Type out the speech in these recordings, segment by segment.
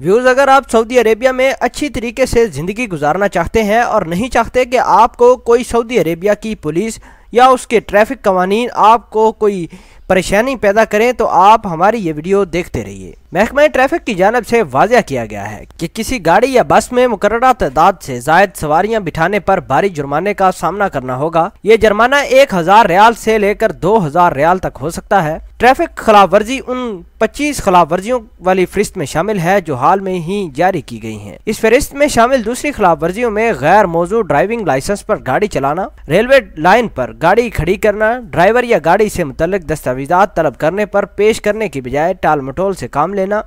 Viewers, अगर आप Saudi Arabia में अच्छी तरीके से ज़िंदगी गुजारना चाहते हैं और नहीं चाहते कि आपको कोई सऊदी अरेबिया की पुलिस या उसके ट्रैफिक कवानीन आपको कोई परेशानी पैदा करें, तो आप हमारी ये वीडियो देखते रहिए। महकमा ट्रैफिक की जानिब से वाज़ह किया गया है कि किसी गाड़ी या बस में मुकर्ररा तादाद से ज़ायद सवारियां बिठाने पर भारी जुर्माने का सामना करना होगा। ये जुर्माना 1000 रियाल से लेकर 2000 रियाल तक हो सकता है। ट्रैफिक खिलाफ वर्जी उन 25 खिलाफ वर्जियों वाली फहरिस्त में शामिल है जो हाल में ही जारी की गई हैं। इस फहरिस्त में शामिल दूसरी खिलाफ वर्जियों में गैर मौजूद ड्राइविंग लाइसेंस पर गाड़ी चलाना, रेलवे लाइन पर गाड़ी खड़ी करना, ड्राइवर या गाड़ी से मुतल्लिक दस्तावेजात तलब करने पर पेश करने की बजाय टाल मटोल से काम लेना,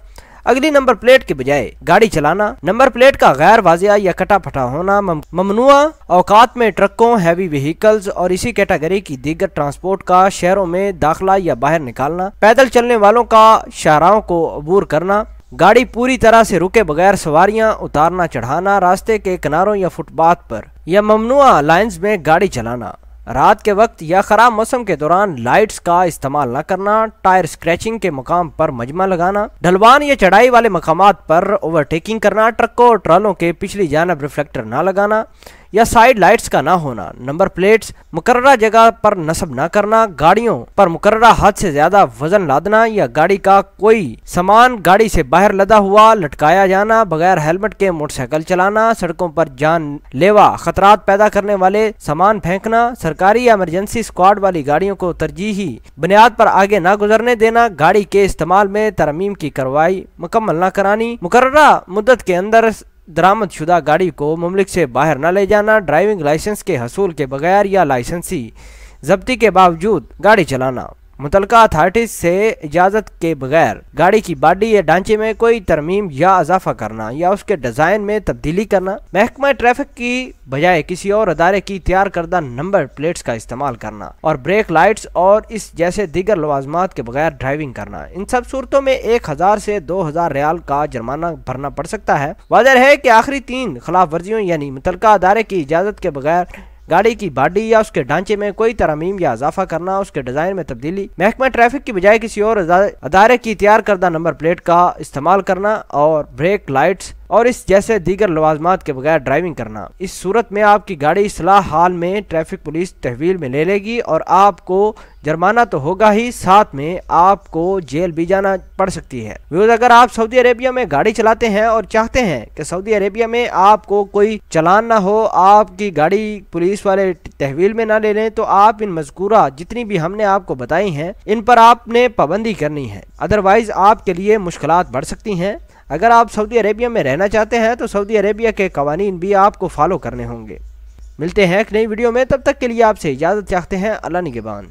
अगली नंबर प्लेट के बजाय गाड़ी चलाना, नंबर प्लेट का गैर वाज़िया या कटा फटा होना, ममनुआ औकात में ट्रकों, हैवी व्हीकल्स और इसी कैटेगरी की दीगर ट्रांसपोर्ट का शहरों में दाखिला या बाहर निकालना, पैदल चलने वालों का शाहराहों को अबूर करना, गाड़ी पूरी तरह से रुके बगैर सवारियां उतारना चढ़ाना, रास्ते के किनारों या फुटपाथ पर या ममनुआ लाइन्स में गाड़ी चलाना, रात के वक्त या खराब मौसम के दौरान लाइट्स का इस्तेमाल न करना, टायर स्क्रैचिंग के मकाम पर मजमा लगाना, ढलवान या चढ़ाई वाले मकामात पर ओवरटेकिंग करना, ट्रकों और ट्रालों के पिछली जानब रिफ्लेक्टर न लगाना या साइड लाइट्स का ना होना, नंबर प्लेट्स मुकर्ररा जगह पर नस्ब न करना, गाड़ियों पर मुकर्ररा हद से ज्यादा वजन लादना या गाड़ी का कोई सामान गाड़ी से बाहर लदा हुआ लटकाया जाना, बगैर हेलमेट के मोटरसाइकिल चलाना, सड़कों पर जानलेवा खतरात पैदा करने वाले सामान फेंकना, सरकारी या इमरजेंसी स्क्वाड वाली गाड़ियों को तरजीही बुनियाद पर आगे ना गुजरने देना, गाड़ी के इस्तेमाल में तरमीम की कार्रवाई मुकम्मल न करानी, मुकर्ररा मुद्दत के अंदर दरामद शुदा गाड़ी को मुमलिक से बाहर न ले जाना, ड्राइविंग लाइसेंस के हसूल के बगैर या लाइसेंसी जब्ती के बावजूद गाड़ी चलाना, मुतलका अथॉरिटी से इजाज़त के बगैर गाड़ी की बॉडी या ढांचे में कोई तरमीम या इजाफा करना या उसके डिज़ाइन में तब्दीली करना, महकमा ट्रैफिक की बजाय किसी और अदारे की तैयार करदा नंबर प्लेट्स का इस्तेमाल करना और ब्रेक लाइट्स और इस जैसे दीगर लवाजमात के बगैर ड्राइविंग करना। इन सब सूरतों में 1000 से 2000 रियाल का जुर्माना भरना पड़ सकता है। वाज़ेह है कि आखिरी 3 खिलाफ वर्जियों यानी मुतलका अदारे की इजाज़त के बगैर गाड़ी की बॉडी या उसके ढांचे में कोई तरमीम या इजाफा करना, उसके डिजाइन में तब्दीली, महकमा ट्रैफिक की बजाय किसी और अदारे की तैयार करदा नंबर प्लेट का इस्तेमाल करना और ब्रेक लाइट्स और इस जैसे दीगर लवाजमात के बगैर ड्राइविंग करना। इस सूरत में आपकी गाड़ी इस्लाह हाल में ट्रैफिक पुलिस तहवील में ले लेगी और आपको जुर्माना तो होगा ही, साथ में आपको जेल भी जाना पड़ सकती है। व्यूअर्स, अगर आप सऊदी अरेबिया में गाड़ी चलाते हैं और चाहते हैं कि सऊदी अरेबिया में आपको कोई चालान ना हो, आपकी गाड़ी पुलिस वाले तहवील में ना ले लें, तो आप इन मज़कूरा जितनी भी हमने आपको बताई हैं इन पर आपने पाबंदी करनी है, अदरवाइज आपके लिए मुश्किलात बढ़ सकती हैं। अगर आप सऊदी अरेबिया में रहना चाहते हैं तो सऊदी अरेबिया के कवानीन भी आपको फॉलो करने होंगे। मिलते हैं एक नई वीडियो में, तब तक के लिए आपसे इजाज़त चाहते हैं। अल्लाह निगहबान।